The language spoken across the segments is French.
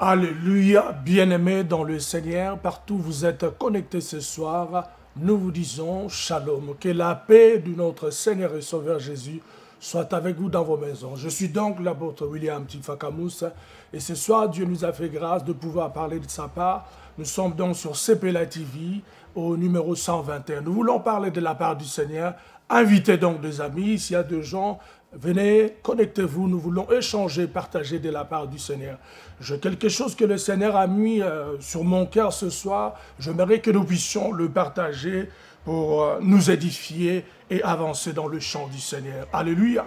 Alléluia, bien-aimés dans le Seigneur, partout où vous êtes connectés ce soir, nous vous disons Shalom, que la paix de notre Seigneur et Sauveur Jésus soit avec vous dans vos maisons. Je suis donc l'apôtre William Tifakamus et ce soir, Dieu nous a fait grâce de pouvoir parler de sa part. Nous sommes donc sur CPLA TV au numéro 121. Nous voulons parler de la part du Seigneur. Invitez donc des amis, s'il y a des gens, venez, connectez-vous, nous voulons échanger, partager de la part du Seigneur. J'ai quelque chose que le Seigneur a mis sur mon cœur ce soir. J'aimerais que nous puissions le partager pour nous édifier et avancer dans le champ du Seigneur. Alléluia.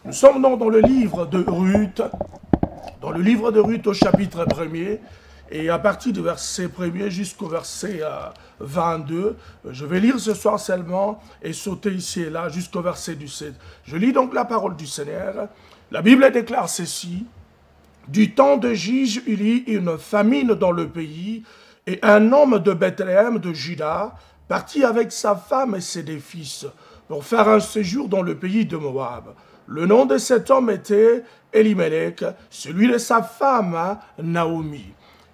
Nous sommes donc dans le livre de Ruth, au chapitre 1er, et à partir du verset 1er jusqu'au verset 22, je vais lire ce soir seulement et sauter ici et là jusqu'au verset 17. Je lis donc la parole du Seigneur. La Bible déclare ceci. Du temps de Jige, il y eut une famine dans le pays, et un homme de Bethléem de Juda partit avec sa femme et ses deux fils pour faire un séjour dans le pays de Moab. Le nom de cet homme était Elimelech, celui de sa femme Naomi,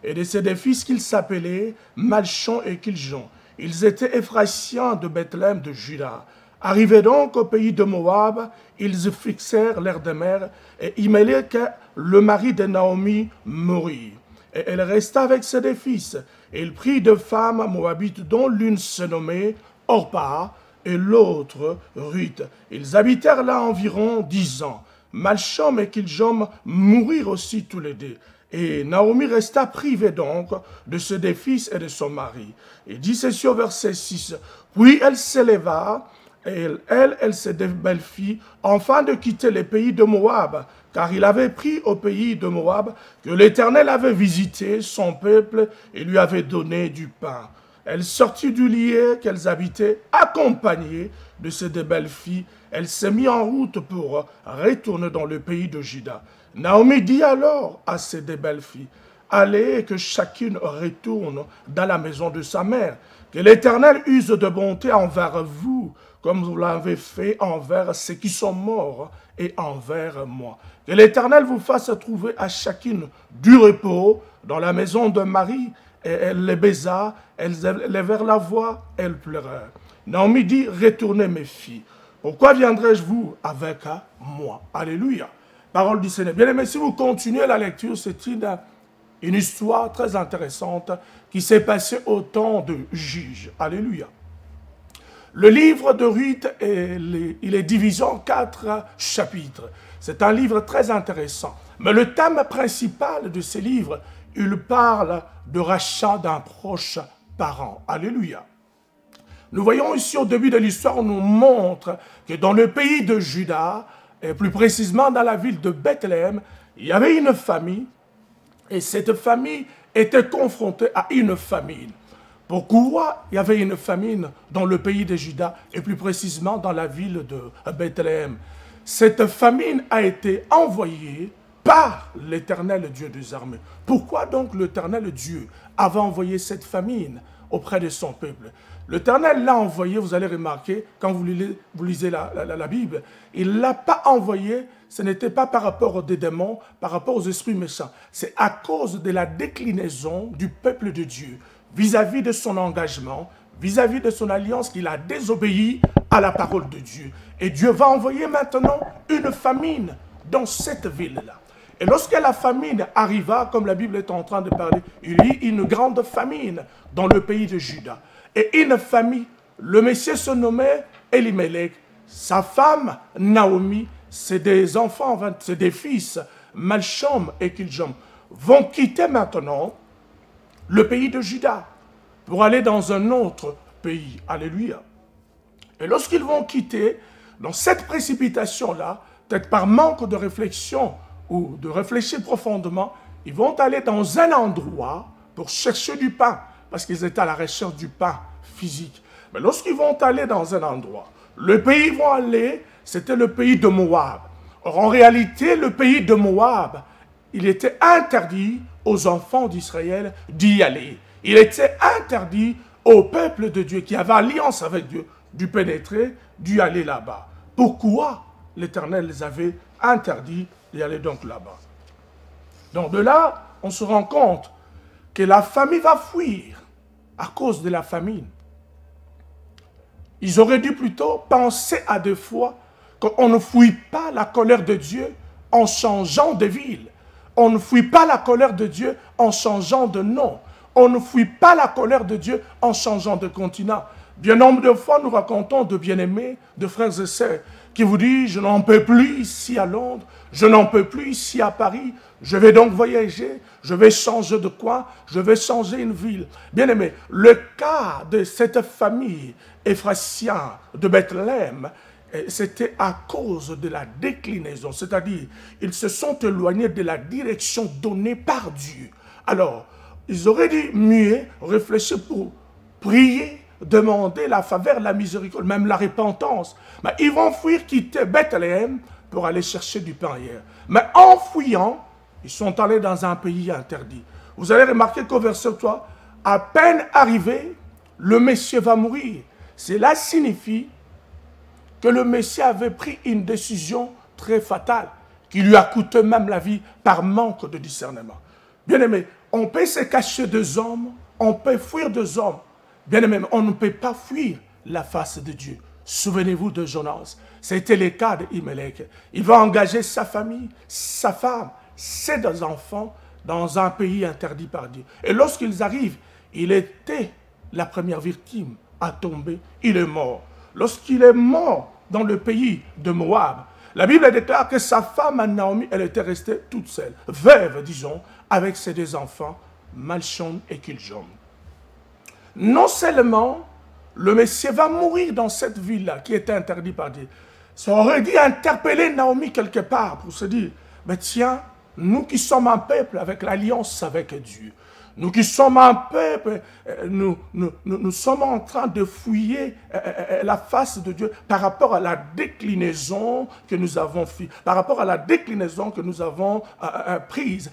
et de ses deux fils qu'ils s'appelaient Malchon et Kiljon. Ils étaient Ephraïciens de Bethléem de Juda. Arrivés donc au pays de Moab, ils y fixèrent l'air de mer, et Elimelech, le mari de Naomi, mourut. Et elle resta avec ses deux fils. Et il prit deux femmes moabites, dont l'une se nommait Orpa et l'autre Ruth. Ils habitèrent là environ 10 ans. Malchon et Kiljon mourirent aussi tous les deux. Et Naomi resta privée donc de ses deux fils et de son mari. Et dit ceci au verset 6. Puis elle s'éleva, et elle se belle-fille, afin de quitter le pays de Moab, car il avait pris au pays de Moab que l'Éternel avait visité son peuple et lui avait donné du pain. Elle sortit du lieu qu'elles habitaient, accompagnée de ces deux belles-filles. Elle s'est mise en route pour retourner dans le pays de Juda. Naomi dit alors à ces deux belles-filles, « Allez et que chacune retourne dans la maison de sa mère, que l'Éternel use de bonté envers vous, comme vous l'avez fait envers ceux qui sont morts et envers moi. Que l'Éternel vous fasse trouver à chacune du repos dans la maison de Marie. » Et elle les baisa, elles levèrent la voix, elles pleurèrent. Naomi dit, retournez mes filles. Pourquoi viendrai-je vous avec moi? Alléluia. Parole du Seigneur. Bien aimé, si vous continuez la lecture, c'est une histoire très intéressante qui s'est passée au temps de Jige. Alléluia. Le livre de Ruth, il est divisé en 4 chapitres. C'est un livre très intéressant. Mais le thème principal de ce livre, il parle de rachat d'un proche parent. Alléluia. Nous voyons ici au début de l'histoire, on nous montre que dans le pays de Juda, et plus précisément dans la ville de Bethléem, il y avait une famille, et cette famille était confrontée à une famine. Pourquoi il y avait une famine dans le pays de Juda, et plus précisément dans la ville de Bethléem? Cette famine a été envoyée par l'Éternel Dieu des armées. Pourquoi donc l'Éternel Dieu avait envoyé cette famine auprès de son peuple? L'Éternel l'a envoyé, vous allez remarquer, quand vous lisez la Bible, il ne l'a pas envoyé, ce n'était pas par rapport aux démons, par rapport aux esprits méchants. C'est à cause de la déclinaison du peuple de Dieu, vis-à-vis de son engagement, vis-à-vis de son alliance, qu'il a désobéi à la parole de Dieu. Et Dieu va envoyer maintenant une famine dans cette ville-là. Et lorsque la famine arriva, comme la Bible est en train de parler, il y eut une grande famine dans le pays de Juda. Et une famille, le monsieur se nommait Elimelech, sa femme Naomi, ses des enfants, ses des fils, Malchon et Kiljon, vont quitter maintenant le pays de Juda pour aller dans un autre pays. Alléluia. Et lorsqu'ils vont quitter, dans cette précipitation-là, peut-être par manque de réflexion ou de réfléchir profondément, ils vont aller dans un endroit pour chercher du pain, parce qu'ils étaient à la recherche du pain physique. Mais lorsqu'ils vont aller dans un endroit, le pays où ils vont aller, c'était le pays de Moab. Or, en réalité, le pays de Moab, il était interdit aux enfants d'Israël d'y aller. Il était interdit au peuple de Dieu qui avait alliance avec Dieu d'y pénétrer, d'y aller là-bas. Pourquoi l'Éternel les avait interdits d'y aller donc là-bas? Donc de là, on se rend compte que la famille va fuir à cause de la famine. Ils auraient dû plutôt penser à deux fois qu'on ne fuit pas la colère de Dieu en changeant de ville. On ne fuit pas la colère de Dieu en changeant de nom. On ne fuit pas la colère de Dieu en changeant de continent. Bien nombre de fois, nous racontons de bien-aimés, de frères et sœurs, qui vous disent, je n'en peux plus ici à Londres, je n'en peux plus ici à Paris, je vais donc voyager, je vais changer de coin, je vais changer une ville. Bien-aimés, le cas de cette famille éphrathien de Bethléem, c'était à cause de la déclinaison, c'est-à-dire, ils se sont éloignés de la direction donnée par Dieu. Alors, ils auraient dû mieux réfléchir pour prier, demander la faveur, la miséricorde, même la repentance. Mais ils vont fuir, quitter Bethléem pour aller chercher du pain ailleurs. Mais en fuyant, ils sont allés dans un pays interdit. Vous allez remarquer qu'au verset 3, à peine arrivé, le Messie va mourir. Cela signifie que le Messie avait pris une décision très fatale, qui lui a coûté même la vie par manque de discernement. Bien-aimé, on peut se cacher des hommes, on peut fuir des hommes. Bien-aimé, on ne peut pas fuir la face de Dieu. Souvenez-vous de Jonas. C'était le cas d'Imelech. Il va engager sa famille, sa femme, ses deux enfants dans un pays interdit par Dieu. Et lorsqu'ils arrivent, il était la première victime à tomber. Il est mort. Lorsqu'il est mort dans le pays de Moab, la Bible déclare que sa femme, Naomi, elle était restée toute seule, veuve, disons, avec ses deux enfants, Malchon et Kiljon. Non seulement le Messie va mourir dans cette ville-là, qui était interdite par Dieu, ça aurait dû interpeller Naomi quelque part pour se dire, mais tiens, nous qui sommes un peuple avec l'alliance avec Dieu, nous qui sommes un peuple, nous sommes en train de fouiller la face de Dieu par rapport à la déclinaison que nous avons fait, par rapport à la déclinaison que nous avons prise.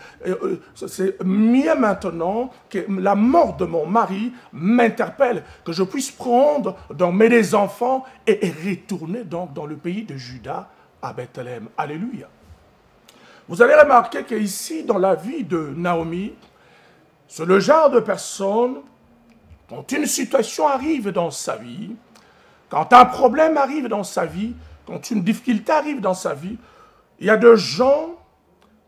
C'est mieux maintenant que la mort de mon mari m'interpelle, que je puisse prendre dans mes deux enfants et retourner donc dans le pays de Juda à Bethléem. Alléluia. Vous allez remarquer qu'ici, dans la vie de Naomi, c'est le genre de personne, quand une situation arrive dans sa vie, quand un problème arrive dans sa vie, quand une difficulté arrive dans sa vie, il y a des gens,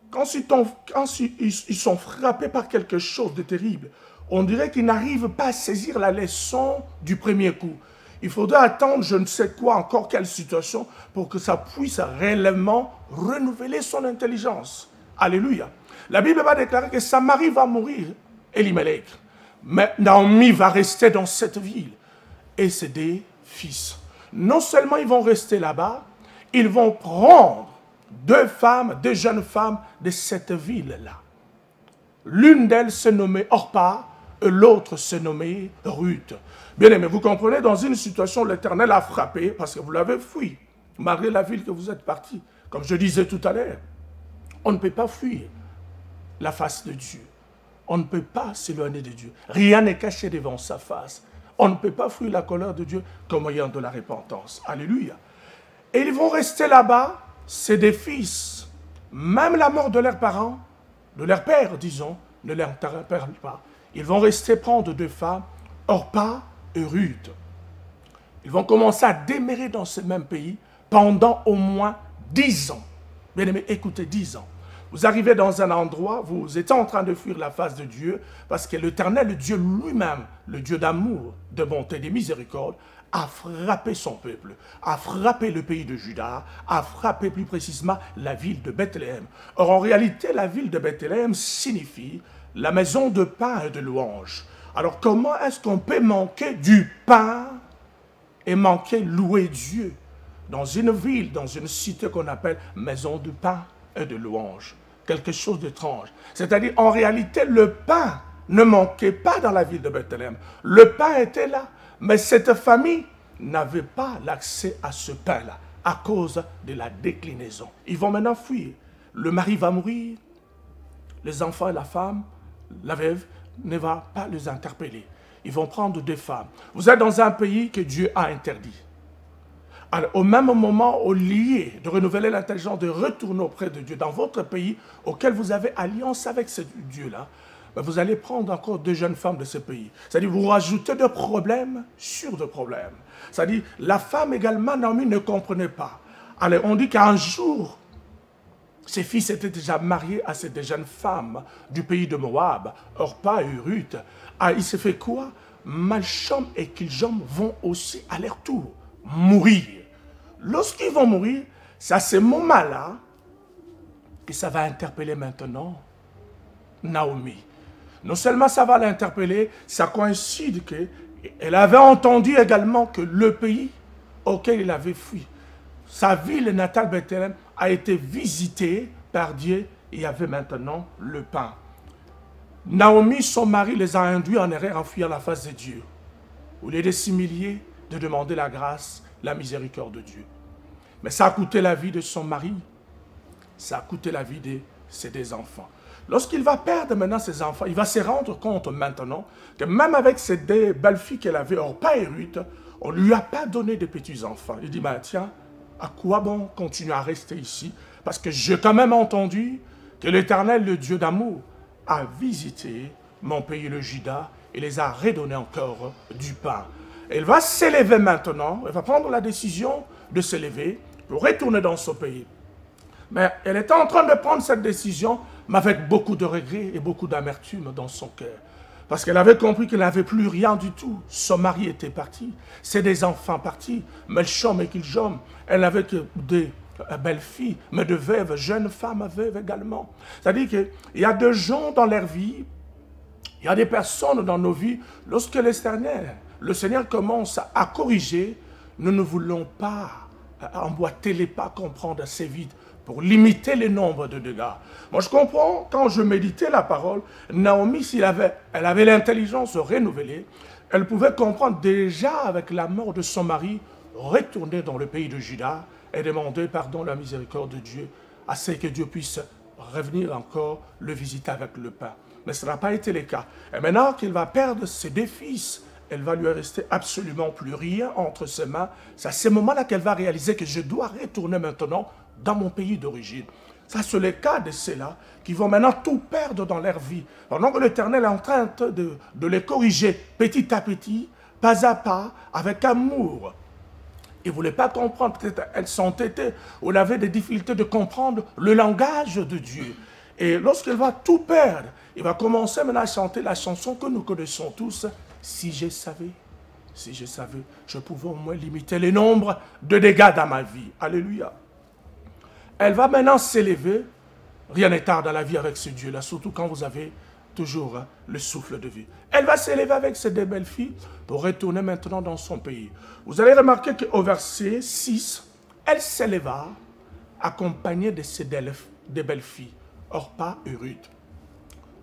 quand ils sont frappés par quelque chose de terrible, on dirait qu'ils n'arrivent pas à saisir la leçon du premier coup. Il faudrait attendre je ne sais quoi, encore quelle situation, pour que ça puisse réellement renouveler son intelligence. Alléluia. La Bible va déclarer que sa mari va mourir, Elimelech. Mais Naomi va rester dans cette ville et ses deux fils. Non seulement ils vont rester là-bas, ils vont prendre deux femmes, deux jeunes femmes de cette ville-là. L'une d'elles se nommait Orpa et l'autre se nommait Ruth. Bien aimé, vous comprenez, dans une situation où l'Éternel a frappé, parce que vous l'avez fui, malgré la ville que vous êtes parti. Comme je disais tout à l'heure, on ne peut pas fuir la face de Dieu. On ne peut pas s'éloigner de Dieu. Rien n'est caché devant sa face. On ne peut pas fuir la colère de Dieu comme moyen de la repentance. Alléluia. Et ils vont rester là-bas, c'est des fils. Même la mort de leurs parents, de leur père, disons, ne leur interpelle pas. Ils vont rester prendre deux femmes, Orpa et Ruth. Ils vont commencer à demeurer dans ce même pays pendant au moins 10 ans. Bien aimé, écoutez, 10 ans. Vous arrivez dans un endroit, vous êtes en train de fuir la face de Dieu, parce que l'Éternel, le Dieu lui-même, le Dieu d'amour, de bonté, de miséricorde, a frappé son peuple, a frappé le pays de Juda, a frappé plus précisément la ville de Bethléem. Or, en réalité, la ville de Bethléem signifie la maison de pain et de louange. Alors, comment est-ce qu'on peut manquer du pain et manquer louer Dieu dans une ville, dans une cité qu'on appelle maison de pain et de louange? quelque chose d'étrange. C'est-à-dire, en réalité, le pain ne manquait pas dans la ville de Bethléem. Le pain était là, mais cette famille n'avait pas l'accès à ce pain-là à cause de la déclinaison. Ils vont maintenant fuir. Le mari va mourir, les enfants et la femme, la veuve, ne va pas les interpeller. Ils vont prendre deux femmes. Vous êtes dans un pays que Dieu a interdit. Alors, au même moment, au lieu de renouveler l'intelligence, de retourner auprès de Dieu, dans votre pays auquel vous avez alliance avec ce Dieu-là, vous allez prendre encore deux jeunes femmes de ce pays. C'est-à-dire, vous rajoutez des problèmes sur des problèmes. C'est-à-dire, la femme également, Naomi ne comprenait pas. Alors, on dit qu'un jour, ses fils étaient déjà mariés à ces deux jeunes femmes du pays de Moab, Orpa et Ruth. Ah, il se fait quoi? Malchom et Kilshom vont aussi à leur tour mourir. Lorsqu'ils vont mourir, c'est à ce moment-là que ça va interpeller maintenant Naomi. Non seulement ça va l'interpeller, ça coïncide qu'elle avait entendu également que le pays auquel il avait fui, sa ville natale Bethléem, a été visitée par Dieu et il y avait maintenant le pain. Naomi, son mari, les a induits en erreur en fuyant la face de Dieu. Au lieu de s'humilier, de demander la grâce, la miséricorde de Dieu. Mais ça a coûté la vie de son mari, ça a coûté la vie de ses deux enfants. Lorsqu'il va perdre maintenant ses enfants, il va se rendre compte maintenant que même avec ces deux belles filles qu'elle avait, Orpa et Ruth, on ne lui a pas donné de petits-enfants. Il dit, bah, tiens, à quoi bon continuer à rester ici? Parce que j'ai quand même entendu que l'Éternel, le Dieu d'amour, a visité mon pays, le Juda, et les a redonné encore du pain. Elle va s'élever maintenant, elle va prendre la décision de s'élever pour retourner dans son pays. Mais elle était en train de prendre cette décision, mais avec beaucoup de regrets et beaucoup d'amertume dans son cœur. Parce qu'elle avait compris qu'elle n'avait plus rien du tout. Son mari était parti, ses des enfants partis, Malchom et Kilshom. Elle n'avait que des belles filles, mais de veuves, jeunes femmes veuves également. C'est-à-dire qu'il y a des gens dans leur vie, il y a des personnes dans nos vies, lorsque le Seigneur commence à corriger, nous ne voulons pas emboîter les pas, comprendre assez vite pour limiter le nombre de dégâts. Moi, je comprends, quand je méditais la parole, Naomi, elle avait l'intelligence renouvelée, elle pouvait comprendre déjà avec la mort de son mari, retourner dans le pays de Juda et demander pardon, la miséricorde de Dieu, à ce que Dieu puisse revenir encore le visiter avec le pain. Mais ce n'a pas été le cas. Et maintenant qu'il va perdre ses deux fils, elle va lui rester absolument plus rien entre ses mains. C'est à ce moment-là qu'elle va réaliser que je dois retourner maintenant dans mon pays d'origine. Ça, c'est le cas de ceux-là qui vont maintenant tout perdre dans leur vie. Pendant que l'Éternel est en train de les corriger petit à petit, pas à pas, avec amour. Ils ne voulaient pas comprendre, peut-être elles s'entêtaient, ou elles avaient des difficultés de comprendre le langage de Dieu. Et lorsqu'elle va tout perdre, il va commencer maintenant à chanter la chanson que nous connaissons tous. Si je savais, je pouvais au moins limiter le nombre de dégâts dans ma vie. Alléluia. Elle va maintenant s'élever. Rien n'est tard dans la vie avec ce Dieu-là, surtout quand vous avez toujours le souffle de vie. Elle va s'élever avec ses deux belles filles pour retourner maintenant dans son pays. Vous allez remarquer qu'au verset 6, elle s'éleva accompagnée de ses deux belles filles, Orpa et Ruth.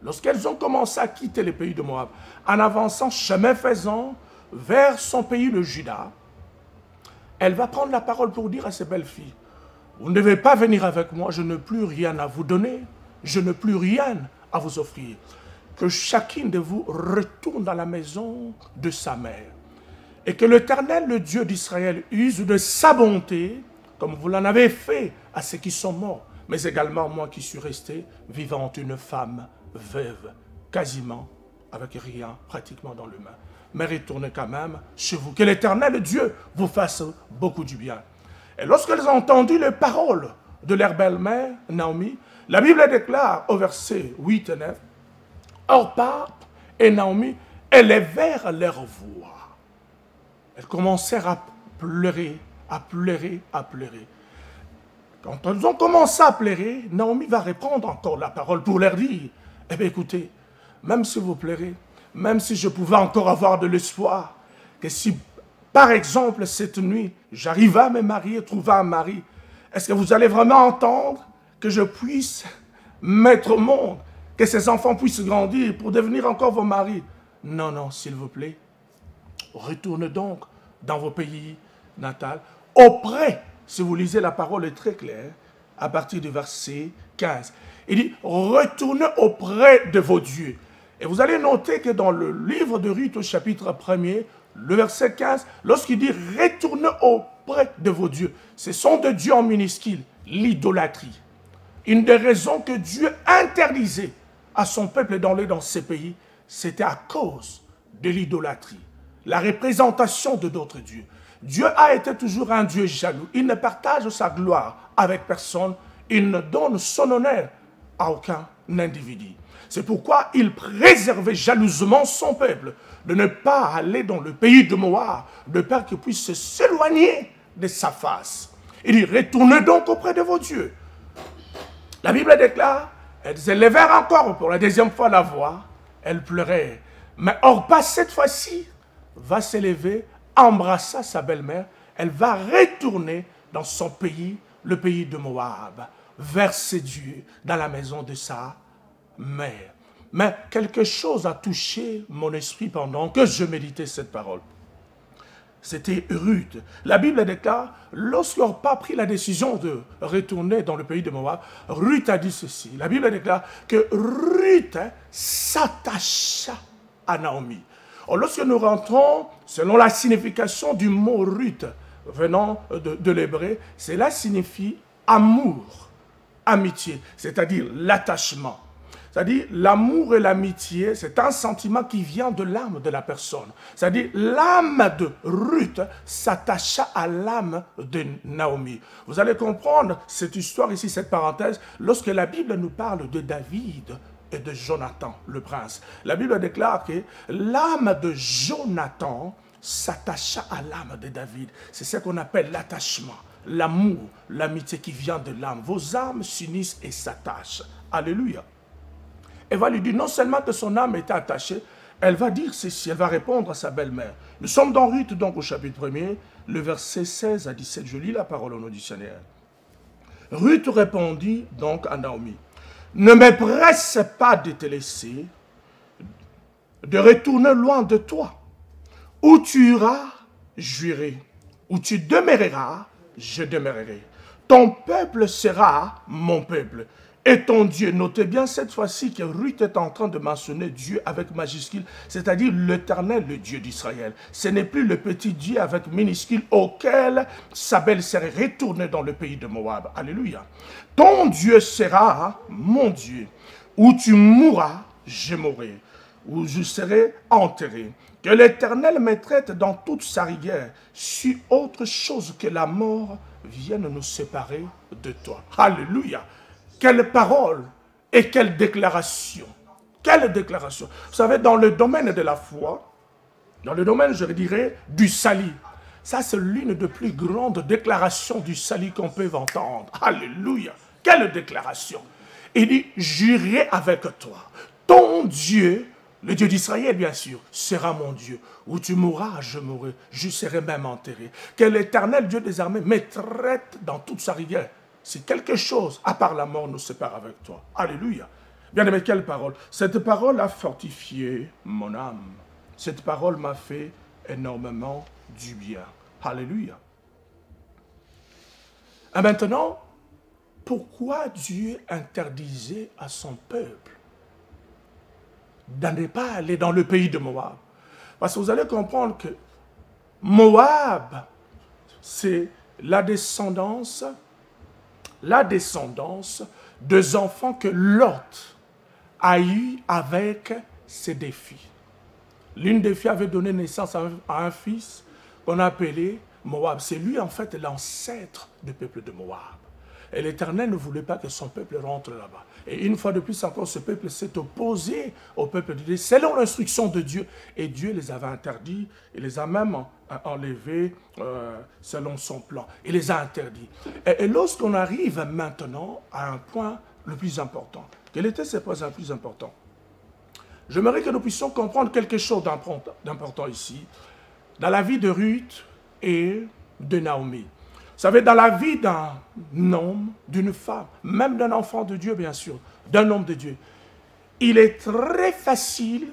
Lorsqu'elles ont commencé à quitter le pays de Moab, en avançant chemin faisant vers son pays, le Juda, elle va prendre la parole pour dire à ses belles filles, vous ne devez pas venir avec moi, je n'ai plus rien à vous donner, je n'ai plus rien à vous offrir. Que chacune de vous retourne dans la maison de sa mère. Et que l'Éternel, le Dieu d'Israël, use de sa bonté, comme vous l'en avez fait à ceux qui sont morts, mais également moi qui suis resté vivant une femme veuve, quasiment avec rien pratiquement dans le main. Mais retournez quand même chez vous. Que l'Éternel Dieu vous fasse beaucoup du bien. Et lorsqu'elles ont entendu les paroles de leur belle-mère, Naomi, la Bible déclare au verset 8 et 9, Orpa et Naomi élevèrent leur voix. Elles commencèrent à pleurer, à pleurer, à pleurer. Quand elles ont commencé à pleurer, Naomi va répondre encore la parole pour leur dire, eh bien écoutez, même si vous pleurez, même si je pouvais encore avoir de l'espoir, que si par exemple cette nuit, j'arrive à me marier, trouver un mari, est-ce que vous allez vraiment entendre que je puisse mettre au monde, que ces enfants puissent grandir pour devenir encore vos maris. Non, non, s'il vous plaît, retournez donc dans vos pays natals, auprès, si vous lisez la parole est très claire, à partir du verset 15. Il dit, retournez auprès de vos dieux. Et vous allez noter que dans le livre de Ruth, au chapitre 1er, le verset 15, lorsqu'il dit, retournez auprès de vos dieux, ce sont des dieux en minuscule, l'idolâtrie. Une des raisons que Dieu interdisait à son peuple d'aller dans ces pays, c'était à cause de l'idolâtrie, la représentation de d'autres dieux. Dieu a été toujours un Dieu jaloux. Il ne partage sa gloire avec personne. Il ne donne son honneur à aucun individu. C'est pourquoi il préservait jalousement son peuple de ne pas aller dans le pays de Moab, de peur qu'il puisse s'éloigner de sa face. Il dit, retournez donc auprès de vos dieux. La Bible déclare, elles élevèrent encore pour la deuxième fois la voix, elles pleuraient. Mais Orpa, cette fois-ci, va s'élever, embrassa sa belle-mère, elle va retourner dans son pays, le pays de Moab, vers ses dieux, dans la maison de sa mère. Mais quelque chose a touché mon esprit pendant que je méditais cette parole. C'était Ruth. La Bible déclare, lorsqu'Orpa a pris la décision de retourner dans le pays de Moab, Ruth a dit ceci. La Bible déclare que Ruth s'attacha à Naomi. Or, lorsque nous rentrons, selon la signification du mot Ruth, venant de l'hébreu, cela signifie amour, amitié, c'est-à-dire l'attachement. C'est-à-dire l'amour et l'amitié, c'est un sentiment qui vient de l'âme de la personne. C'est-à-dire l'âme de Ruth s'attacha à l'âme de Naomi. Vous allez comprendre cette histoire ici, cette parenthèse, lorsque la Bible nous parle de David et de Jonathan, le prince. La Bible déclare que l'âme de Jonathan s'attacha à l'âme de David. C'est ce qu'on appelle l'attachement, l'amour, l'amitié qui vient de l'âme. Vos âmes s'unissent et s'attachent. Alléluia. Elle va lui dire non seulement que son âme était attachée, elle va dire ceci, elle va répondre à sa belle-mère. Nous sommes dans Ruth, donc au chapitre 1er, le verset 16 à 17. Je lis la parole au nom du Seigneur. Ruth répondit donc à Naomi, ne me presse pas de te laisser, de retourner loin de toi. Où tu iras, j'irai. Où tu demeureras, je demeurerai. Ton peuple sera mon peuple. Et ton Dieu, notez bien cette fois-ci que Ruth est en train de mentionner Dieu avec majuscule, c'est-à-dire l'Éternel, le Dieu d'Israël. Ce n'est plus le petit Dieu avec minuscule auquel sa belle serait retournée dans le pays de Moab. Alléluia. Ton Dieu sera mon Dieu. Où tu mourras, je mourrai. Où je serai enterré. Que l'Éternel me traite dans toute sa rigueur, si autre chose que la mort vienne nous séparer de toi. Alléluia. Quelle parole et quelle déclaration. Quelle déclaration. Vous savez, dans le domaine de la foi, dans le domaine, je dirais, du salut, ça c'est l'une des plus grandes déclarations du salut qu'on peut entendre. Alléluia. Quelle déclaration. Il dit, j'irai avec toi. Ton Dieu, le Dieu d'Israël bien sûr, sera mon Dieu. Où tu mourras, je mourrai. Je serai même enterré. Que l'Éternel Dieu des armées me traite dans toute sa rigueur. Si quelque chose, à part la mort, nous sépare avec toi. Alléluia. Bien-aimé, quelle parole. Cette parole a fortifié mon âme. Cette parole m'a fait énormément du bien. Alléluia. Et maintenant, pourquoi Dieu interdisait à son peuple de ne pas aller dans le pays de Moab? Parce que vous allez comprendre que Moab, c'est la descendance des enfants que Lot a eu avec ses deux filles. L'une des filles avait donné naissance à un fils qu'on appelait Moab. C'est lui en fait l'ancêtre du peuple de Moab. Et l'Éternel ne voulait pas que son peuple rentre là-bas. Et une fois de plus encore, ce peuple s'est opposé au peuple de Dieu, selon l'instruction de Dieu. Et Dieu les avait interdits, il les a même enlevés selon son plan. Il les a interdits. Et lorsqu'on arrive maintenant à un point le plus important, quel était ce point le plus important? J'aimerais que nous puissions comprendre quelque chose d'important ici, dans la vie de Ruth et de Naomi. Vous savez, dans la vie d'un homme, d'une femme, même d'un enfant de Dieu, bien sûr, d'un homme de Dieu. Il est très facile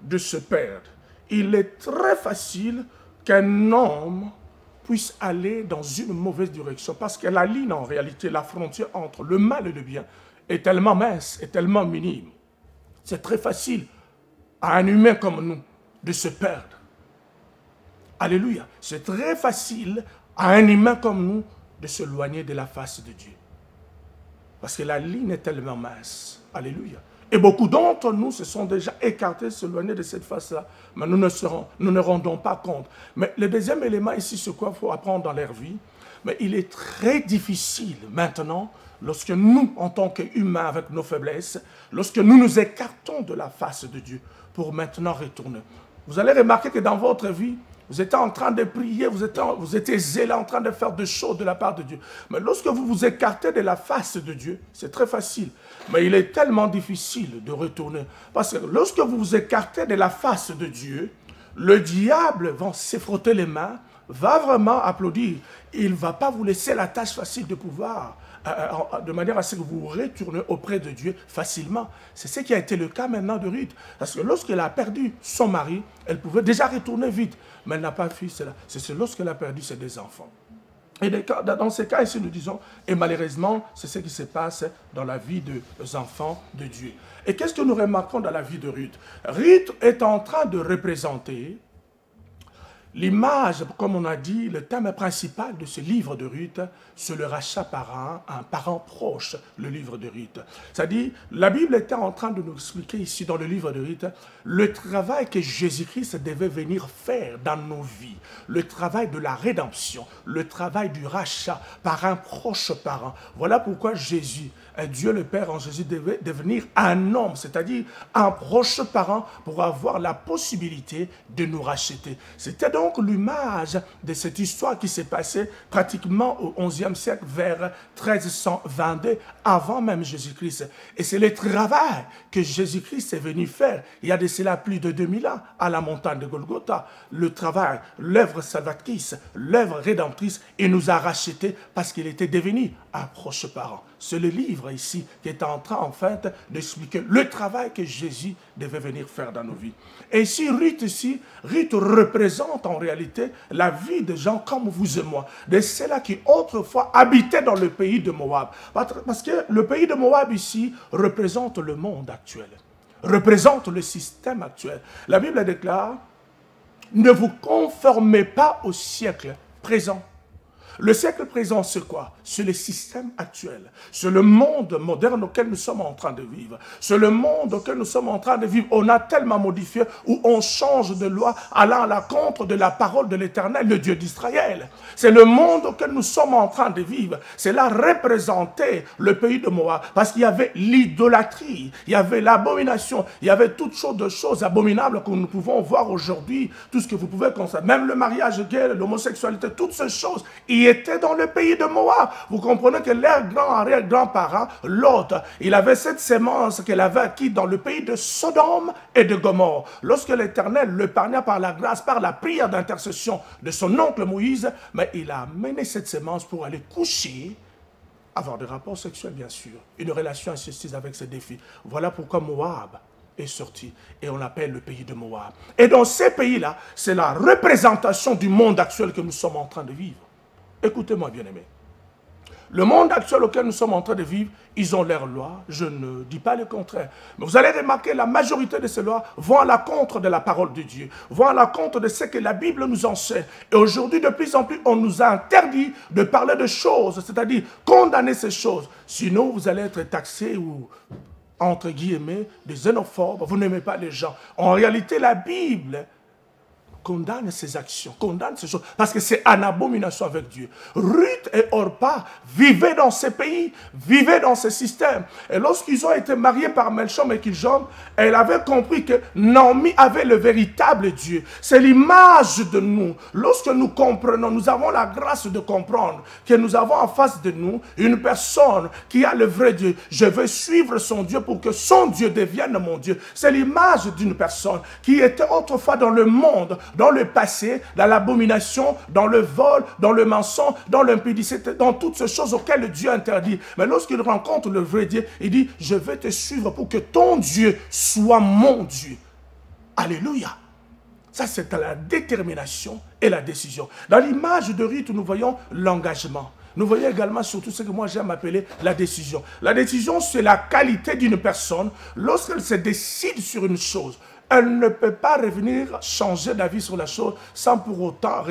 de se perdre. Il est très facile qu'un homme puisse aller dans une mauvaise direction. Parce que la ligne, en réalité, la frontière entre le mal et le bien est tellement mince, est tellement minime. C'est très facile à un humain comme nous de se perdre. Alléluia. C'est très facile à un humain comme nous de s'éloigner de la face de Dieu. Parce que la ligne est tellement mince. Alléluia. Et beaucoup d'entre nous se sont déjà écartés, s'éloignés de cette face-là. Mais nous ne rendons pas compte. Mais le deuxième élément ici, c'est quoi il faut apprendre dans leur vie. Mais il est très difficile maintenant, lorsque nous, en tant qu'humains avec nos faiblesses, lorsque nous nous écartons de la face de Dieu pour maintenant retourner. Vous allez remarquer que dans votre vie, vous êtes en train de prier, vous étiez zélé en train de faire des choses de la part de Dieu. Mais lorsque vous vous écartez de la face de Dieu, c'est très facile. Mais il est tellement difficile de retourner. Parce que lorsque vous vous écartez de la face de Dieu, le diable va se frotter les mains, va vraiment applaudir. Il ne va pas vous laisser la tâche facile de pouvoir, de manière à ce que vous retournez auprès de Dieu facilement. C'est ce qui a été le cas maintenant de Ruth. Parce que lorsqu'elle a perdu son mari, elle pouvait déjà retourner vite. Mais elle n'a pas fait cela. C'est lorsqu'elle a perdu ses 2 enfants. Et dans ces cas ici, nous disons, et malheureusement, c'est ce qui se passe dans la vie des enfants de Dieu. Et qu'est-ce que nous remarquons dans la vie de Ruth? Ruth est en train de représenter l'image, comme on a dit, le thème principal de ce livre de Ruth, c'est le rachat par un parent proche, le livre de Ruth. C'est-à-dire, la Bible était en train de nous expliquer ici dans le livre de Ruth, le travail que Jésus-Christ devait venir faire dans nos vies, le travail de la rédemption, le travail du rachat par un proche parent. Voilà pourquoi Jésus, Dieu le Père en Jésus, devait devenir un homme, c'est-à-dire un proche parent pour avoir la possibilité de nous racheter. C'était donc l'image de cette histoire qui s'est passée pratiquement au XIe siècle, vers 1322, avant même Jésus-Christ. Et c'est le travail que Jésus-Christ est venu faire, il y a de cela plus de 2000 ans, à la montagne de Golgotha. Le travail, l'œuvre salvatrice, l'œuvre rédemptrice, il nous a rachetés parce qu'il était devenu un proche parent. C'est le livre ici qui est en train, en fait, d'expliquer le travail que Jésus devait venir faire dans nos vies. Et ici, Ruth représente en réalité la vie de gens comme vous et moi, de ceux-là qui autrefois habitaient dans le pays de Moab. Parce que le pays de Moab ici représente le monde actuel, représente le système actuel. La Bible déclare, ne vous conformez pas au siècle présent. Le siècle présent, c'est quoi? C'est le système actuel. C'est le monde moderne auquel nous sommes en train de vivre. C'est le monde auquel nous sommes en train de vivre. On a tellement modifié où on change de loi allant à la contre de la parole de l'Éternel, le Dieu d'Israël. C'est le monde auquel nous sommes en train de vivre. C'est là représenter le pays de Moab. Parce qu'il y avait l'idolâtrie, il y avait l'abomination, il y avait toutes sortes de choses abominables que nous pouvons voir aujourd'hui. Tout ce que vous pouvez constater. Même le mariage gay, l'homosexualité, toutes ces choses. Il était dans le pays de Moab. Vous comprenez que leur grand-arrière-grand-parent, Lot, il avait cette sémence qu'elle avait acquise dans le pays de Sodome et de Gomorrhe. Lorsque l'Éternel le parnia par la grâce, par la prière d'intercession de son oncle Moïse, mais il a amené cette sémence pour aller coucher, avoir des rapports sexuels bien sûr, une relation incestueuse avec ses défis. Voilà pourquoi Moab est sorti et on l'appelle le pays de Moab. Et dans ces pays-là, c'est la représentation du monde actuel que nous sommes en train de vivre. Écoutez-moi, bien-aimés. Le monde actuel auquel nous sommes en train de vivre, ils ont leurs lois, je ne dis pas le contraire. Mais vous allez remarquer, la majorité de ces lois vont à la contre de la parole de Dieu, vont à la contre de ce que la Bible nous enseigne. Et aujourd'hui, de plus en plus, on nous a interdit de parler de choses, c'est-à-dire condamner ces choses. Sinon, vous allez être taxé ou, entre guillemets, des xénophobes, vous n'aimez pas les gens. En réalité, la Bible condamne ses actions, condamne ces choses, parce que c'est en abomination avec Dieu. Ruth et Orpa vivaient dans ces pays, vivaient dans ces systèmes. Et lorsqu'ils ont été mariés par Melchom et Kiljom, elle avait compris que Naomi avait le véritable Dieu. C'est l'image de nous. Lorsque nous comprenons, nous avons la grâce de comprendre que nous avons en face de nous une personne qui a le vrai Dieu. Je veux suivre son Dieu pour que son Dieu devienne mon Dieu. C'est l'image d'une personne qui était autrefois dans le monde, dans le passé, dans l'abomination, dans le vol, dans le mensonge, dans l'impudicité, dans toutes ces choses auxquelles Dieu interdit. Mais lorsqu'il rencontre le vrai Dieu, il dit, je vais te suivre pour que ton Dieu soit mon Dieu. Alléluia. Ça, c'est la détermination et la décision. Dans l'image de Ruth, nous voyons l'engagement. Nous voyons également surtout ce que moi j'aime appeler la décision. La décision, c'est la qualité d'une personne lorsqu'elle se décide sur une chose. Elle ne peut pas revenir changer d'avis sur la chose sans pour autant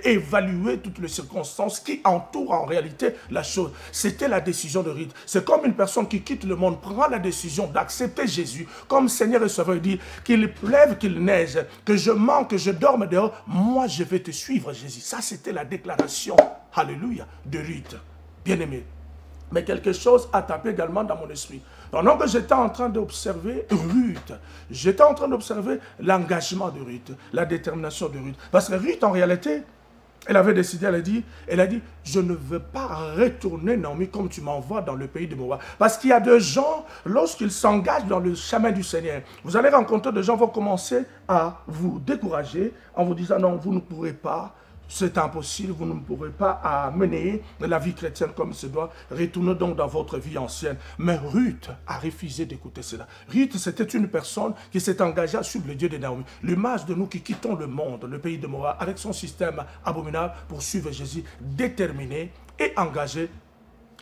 évaluer toutes les circonstances qui entourent en réalité la chose. C'était la décision de Ruth. C'est comme une personne qui quitte le monde, prend la décision d'accepter Jésus comme Seigneur et Sauveur. Il dit qu'il pleuve, qu'il neige, que je manque, que je dorme dehors. Moi, je vais te suivre, Jésus. Ça, c'était la déclaration, alléluia, de Ruth. Bien-aimé. Mais quelque chose a tapé également dans mon esprit. Pendant que j'étais en train d'observer Ruth, j'étais en train d'observer l'engagement de Ruth, la détermination de Ruth. Parce que Ruth, en réalité, elle avait décidé, elle a dit, je ne veux pas retourner, Naomi, comme tu m'envoies dans le pays de Moab. Parce qu'il y a des gens, lorsqu'ils s'engagent dans le chemin du Seigneur, vous allez rencontrer des gens qui vont commencer à vous décourager en vous disant, non, vous ne pourrez pas. C'est impossible, vous ne pourrez pas mener la vie chrétienne comme se doit. Retournez donc dans votre vie ancienne. Mais Ruth a refusé d'écouter cela. Ruth, c'était une personne qui s'est engagée à suivre le Dieu de Naomi. L'image de nous qui quittons le monde, le pays de Moab, avec son système abominable pour suivre Jésus, déterminé et engagé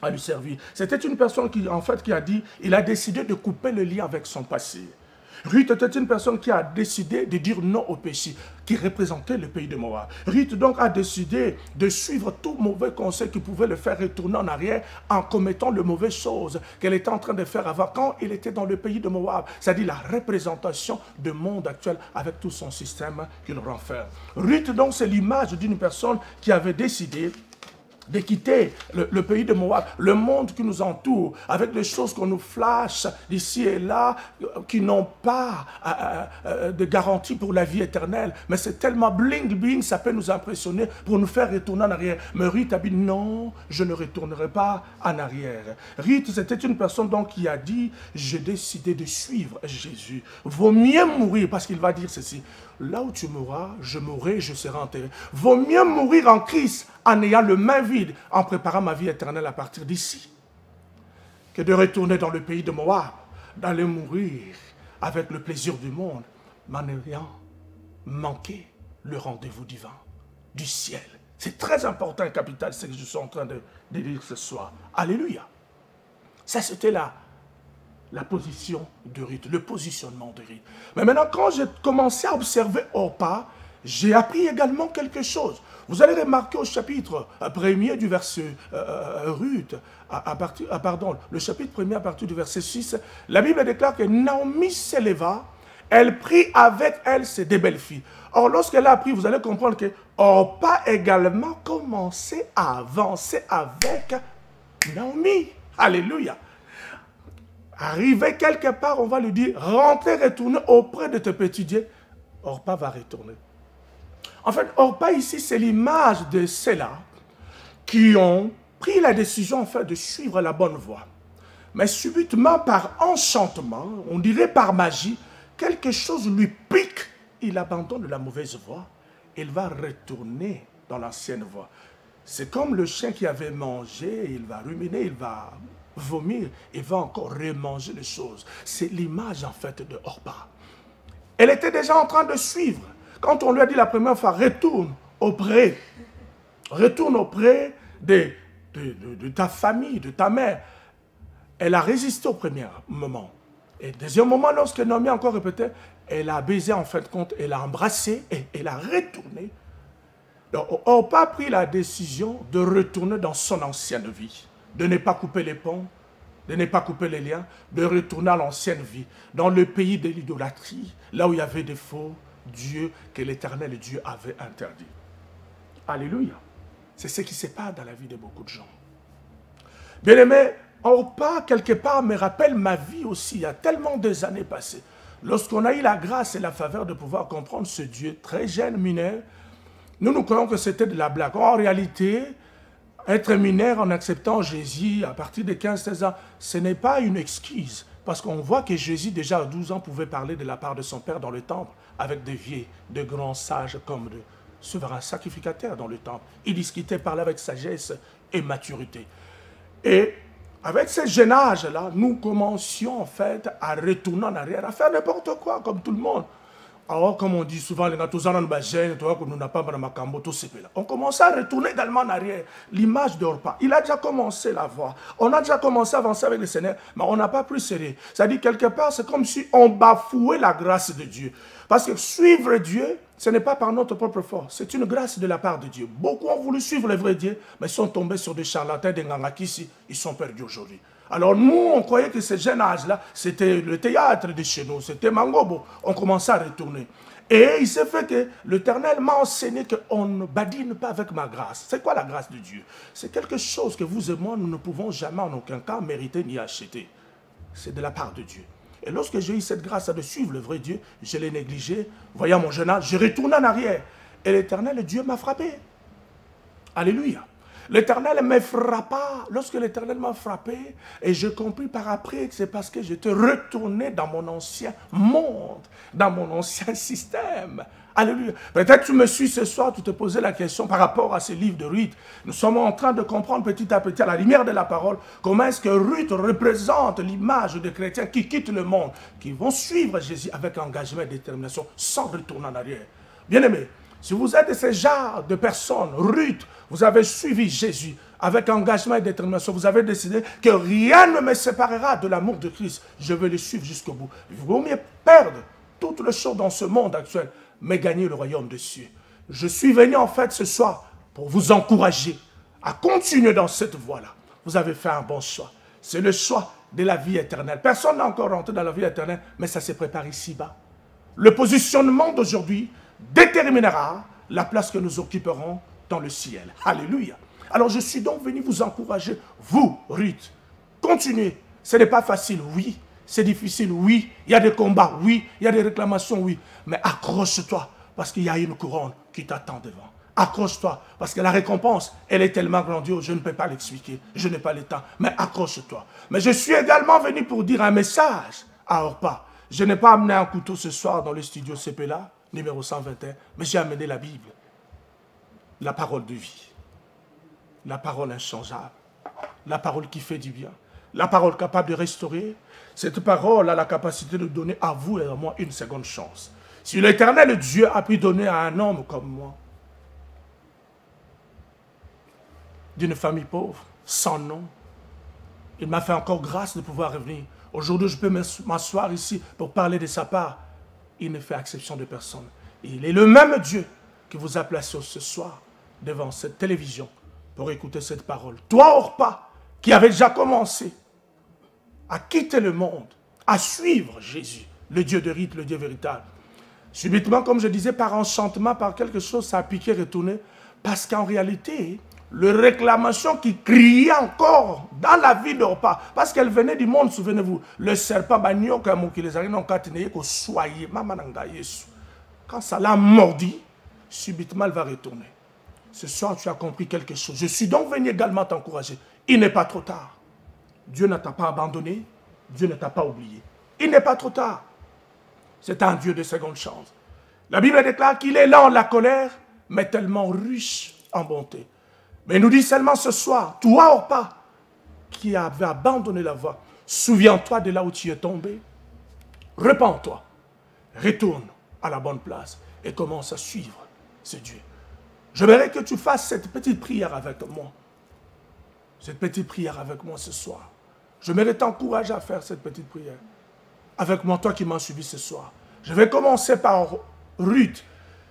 à lui servir. C'était une personne qui, en fait, qui a dit, il a décidé de couper le lien avec son passé. Ruth était une personne qui a décidé de dire non au péché, qui représentait le pays de Moab. Ruth donc a décidé de suivre tout mauvais conseil qui pouvait le faire retourner en arrière en commettant les mauvaises choses qu'elle était en train de faire avant quand il était dans le pays de Moab. C'est-à-dire la représentation du monde actuel avec tout son système qu'il renferme. Ruth donc c'est l'image d'une personne qui avait décidé de quitter le pays de Moab, le monde qui nous entoure, avec les choses qu'on nous flash d'ici et là, qui n'ont pas de garantie pour la vie éternelle. Mais c'est tellement bling bling, ça peut nous impressionner pour nous faire retourner en arrière. Mais Ruth a dit non, je ne retournerai pas en arrière. Ruth, c'était une personne donc qui a dit, j'ai décidé de suivre Jésus. Vaut mieux mourir, parce qu'il va dire ceci, là où tu mourras, je mourrai, je serai enterré. Vaut mieux mourir en Christ en ayant le main vide, en préparant ma vie éternelle à partir d'ici, que de retourner dans le pays de Moab, d'aller mourir avec le plaisir du monde, mais en ayant manqué le rendez-vous divin du ciel. C'est très important, capital, ce que je suis en train de dire ce soir. Alléluia. Ça, c'était la position de Ruth, le positionnement de Ruth. Mais maintenant, quand j'ai commencé à observer Orpa, j'ai appris également quelque chose. Vous allez remarquer au chapitre 1er du verset Ruth, le chapitre 1er à partir du verset 6, la Bible déclare que Naomi s'éleva, elle prit avec elle ses deux belles filles. Or, lorsqu'elle a appris, vous allez comprendre que Orpa également commençait à avancer avec Naomi. Alléluia. Arrivé quelque part, on va lui dire, rentrez, retournez auprès de tes petits dieux. Orpa va retourner. En fait, Orpa ici, c'est l'image de ceux-là qui ont pris la décision en fait, de suivre la bonne voie. Mais subitement, par enchantement, on dirait par magie, quelque chose lui pique. Il abandonne la mauvaise voie. Il va retourner dans l'ancienne voie. C'est comme le chien qui avait mangé, il va ruminer, il va vomir, il va encore remanger les choses. C'est l'image en fait de Orpa. Elle était déjà en train de suivre. Quand on lui a dit la première fois, retourne auprès de ta famille, de ta mère, elle a résisté au premier moment. Et deuxième moment, lorsque Naomi a encore répété, elle a baisé en fin de compte, elle a embrassé et elle a retourné. Donc, Orpa a pris la décision de retourner dans son ancienne vie, de ne pas couper les ponts, de ne pas couper les liens, de retourner à l'ancienne vie, dans le pays de l'idolâtrie, là où il y avait des faux dieux que l'Éternel Dieu avait interdit. Alléluia. C'est ce qui se passe dans la vie de beaucoup de gens. Bien-aimé, Orpa, quelque part, me rappelle ma vie aussi, il y a tellement des années passées. Lorsqu'on a eu la grâce et la faveur de pouvoir comprendre ce Dieu très jeune, mineur, nous croyons que c'était de la blague. En réalité, être mineur en acceptant Jésus à partir de 15-16 ans, ce n'est pas une excuse Parce qu'on voit que Jésus, déjà à 12 ans, pouvait parler de la part de son Père dans le temple avec des vieux, de grands sages comme de souverains sacrificateurs dans le temple. Il discutait, parlait avec sagesse et maturité. Et avec ce jeune âge-là, nous commencions en fait à retourner en arrière, à faire n'importe quoi, comme tout le monde. Alors, comme on dit souvent, on commence à retourner également en arrière. L'image dort pas. Il a déjà commencé la voie. On a déjà commencé à avancer avec le Seigneur, mais on n'a pas pris sérieux. C'est-à-dire, quelque part, c'est comme si on bafouait la grâce de Dieu. Parce que suivre Dieu, ce n'est pas par notre propre force. C'est une grâce de la part de Dieu. Beaucoup ont voulu suivre le vrai Dieu, mais ils sont tombés sur des charlatans, des ngangakis, ils sont perdus aujourd'hui. Alors nous, on croyait que ce jeune âge-là, c'était le théâtre de chez nous, c'était Mangobo. On commençait à retourner. Et il s'est fait que l'Éternel m'a enseigné qu'on ne badine pas avec ma grâce. C'est quoi la grâce de Dieu? C'est quelque chose que vous et moi, nous ne pouvons jamais en aucun cas mériter ni acheter. C'est de la part de Dieu. Et lorsque j'ai eu cette grâce de suivre le vrai Dieu, je l'ai négligé. Voyant mon jeune âge, je retourne en arrière. Et l'Éternel, Dieu m'a frappé. Alléluia. L'Éternel me frappa. Lorsque l'Éternel m'a frappé, et je compris par après que c'est parce que j'étais retourné dans mon ancien monde, dans mon ancien système. Alléluia. Peut-être tu me suis ce soir, tu te posais la question par rapport à ce livre de Ruth. Nous sommes en train de comprendre petit à petit, à la lumière de la parole, comment est-ce que Ruth représente l'image des chrétiens qui quittent le monde, qui vont suivre Jésus avec engagement et détermination, sans retourner en arrière. Bien-aimés, si vous êtes de ce genre de personnes, Ruth, vous avez suivi Jésus avec engagement et détermination, vous avez décidé que rien ne me séparera de l'amour de Christ. Je vais le suivre jusqu'au bout. Il vaut mieux perdre toutes les choses dans ce monde actuel, mais gagner le royaume des cieux. Je suis venu en fait ce soir pour vous encourager à continuer dans cette voie-là. Vous avez fait un bon choix. C'est le choix de la vie éternelle. Personne n'a encore rentré dans la vie éternelle, mais ça se prépare ici-bas. Le positionnement d'aujourd'hui déterminera la place que nous occuperons dans le ciel. Alléluia. Alors je suis donc venu vous encourager, vous, Ruth, continuez. Ce n'est pas facile, oui. C'est difficile, oui. Il y a des combats, oui. Il y a des réclamations, oui. Mais accroche-toi, parce qu'il y a une couronne qui t'attend devant. Accroche-toi, parce que la récompense, elle est tellement grandiose, je ne peux pas l'expliquer. Je n'ai pas le temps, mais accroche-toi. Mais je suis également venu pour dire un message à Orpa. Je n'ai pas amené un couteau ce soir dans le studio CPLA, numéro 121, mais j'ai amené la Bible. La parole de vie. La parole inchangeable. La parole qui fait du bien. La parole capable de restaurer. Cette parole a la capacité de donner à vous et à moi une seconde chance. Si l'Éternel Dieu a pu donner à un homme comme moi, d'une famille pauvre, sans nom, il m'a fait encore grâce de pouvoir revenir. Aujourd'hui, je peux m'asseoir ici pour parler de sa part. Il ne fait exception de personne. Il est le même Dieu qui vous a placé ce soir devant cette télévision pour écouter cette parole. Toi, Orpa, qui avait déjà commencé à quitter le monde, à suivre Jésus, le Dieu de rite, le Dieu véritable. Subitement, comme je disais, par enchantement, par quelque chose, ça a piqué, retourné, parce qu'en réalité, le réclamation qui criait encore dans la vie d'Orpa, parce qu'elle venait du monde, souvenez-vous, le serpent, qui les a soyez, quand ça l'a mordi, subitement, elle va retourner. Ce soir, tu as compris quelque chose. Je suis donc venu également t'encourager. Il n'est pas trop tard. Dieu ne t'a pas abandonné. Dieu ne t'a pas oublié. Il n'est pas trop tard. C'est un Dieu de seconde chance. La Bible déclare qu'il est lent en la colère, mais tellement riche en bonté. Mais il nous dit seulement ce soir, toi, Orpa, qui avait abandonné la voie, souviens-toi de là où tu es tombé. Repends-toi. Retourne à la bonne place et commence à suivre ce Dieu. Je voudrais que tu fasses cette petite prière avec moi. Cette petite prière avec moi ce soir. Je voudrais t'encourager à faire cette petite prière. Avec moi, toi qui m'as suivi ce soir. Je vais commencer par Ruth.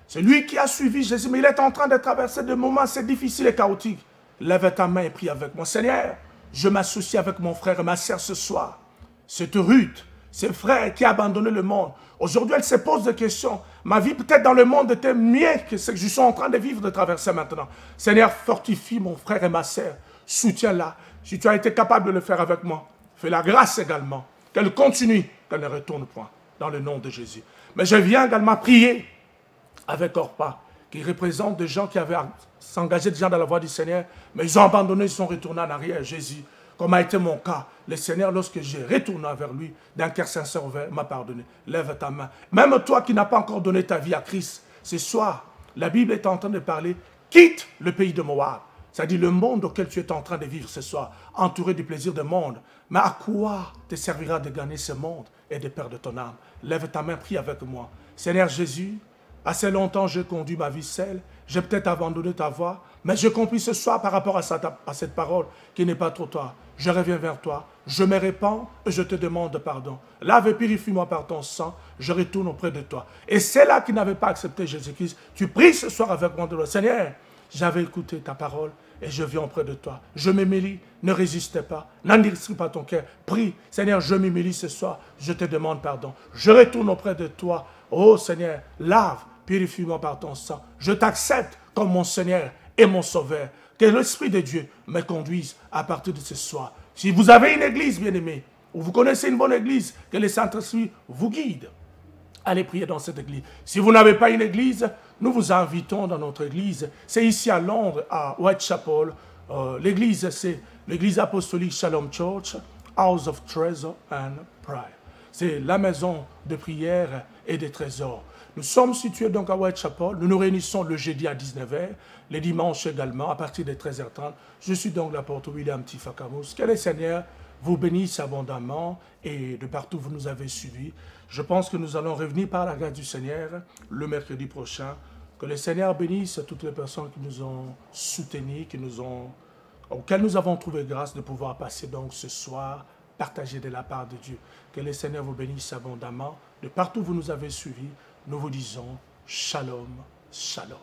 C'est lui qui a suivi Jésus, mais il est en train de traverser des moments assez difficiles et chaotiques. Lève ta main et prie avec moi. Seigneur, je m'associe avec mon frère et ma sœur ce soir. C'est Ruth, ce frère qui a abandonné le monde. Aujourd'hui, elle se pose des questions. Ma vie peut-être dans le monde était mieux que ce que je suis en train de vivre, de traverser maintenant. Seigneur, fortifie mon frère et ma sœur. Soutiens-la. Si tu as été capable de le faire avec moi, fais la grâce également. Qu'elle continue, qu'elle ne retourne point. Dans le nom de Jésus. Mais je viens également prier avec Orpa, qui représente des gens qui avaient s'engagé déjà dans la voie du Seigneur, mais ils ont abandonné, ils sont retournés en arrière. Jésus, comme a été mon cas. Le Seigneur, lorsque j'ai retourné vers lui, d'un cœur sincère, m'a pardonné. Lève ta main. Même toi qui n'as pas encore donné ta vie à Christ, ce soir, la Bible est en train de parler, quitte le pays de Moab. C'est-à-dire le monde auquel tu es en train de vivre ce soir, entouré du plaisir du monde. Mais à quoi te servira de gagner ce monde et de perdre ton âme? Lève ta main, prie avec moi. Seigneur Jésus, assez longtemps j'ai conduit ma vie seule, j'ai peut-être abandonné ta voie, mais j'ai compris ce soir par rapport à cette parole qui n'est pas trop toi. Je reviens vers toi, je me répands et je te demande pardon. Lave et purifie-moi par ton sang, je retourne auprès de toi. Et ceux-là qui n'avaient pas accepté Jésus-Christ, tu pries ce soir avec moi de le Seigneur, j'avais écouté ta parole et je viens auprès de toi. Je m'humilie, ne résiste pas, n'endurcis pas ton cœur. Prie, Seigneur, je m'humilie ce soir, je te demande pardon. Je retourne auprès de toi. Oh Seigneur, lave, purifie-moi par ton sang. Je t'accepte comme mon Seigneur et mon Sauveur. Que l'Esprit de Dieu me conduise à partir de ce soir. Si vous avez une église, bien-aimée, ou vous connaissez une bonne église, que le Saint-Esprit vous guide. Allez prier dans cette église. Si vous n'avez pas une église, nous vous invitons dans notre église. C'est ici à Londres, à Whitechapel. L'église, c'est l'église apostolique Shalom Church, House of Treasure and Prayer. C'est la maison de prière et de trésors. Nous sommes situés donc à Whitechapel. Nous nous réunissons le jeudi à 19h, les dimanches également à partir de 13h30. Je suis donc l'apôtre William Tifakamus. Que le Seigneur vous bénisse abondamment et de partout où vous nous avez suivis. Je pense que nous allons revenir par la grâce du Seigneur le mercredi prochain. Que le Seigneur bénisse toutes les personnes qui nous ont soutenus, auxquelles nous avons trouvé grâce de pouvoir passer donc ce soir, partager de la part de Dieu. Que le Seigneur vous bénisse abondamment. De partout où vous nous avez suivis, nous vous disons Shalom, Shalom.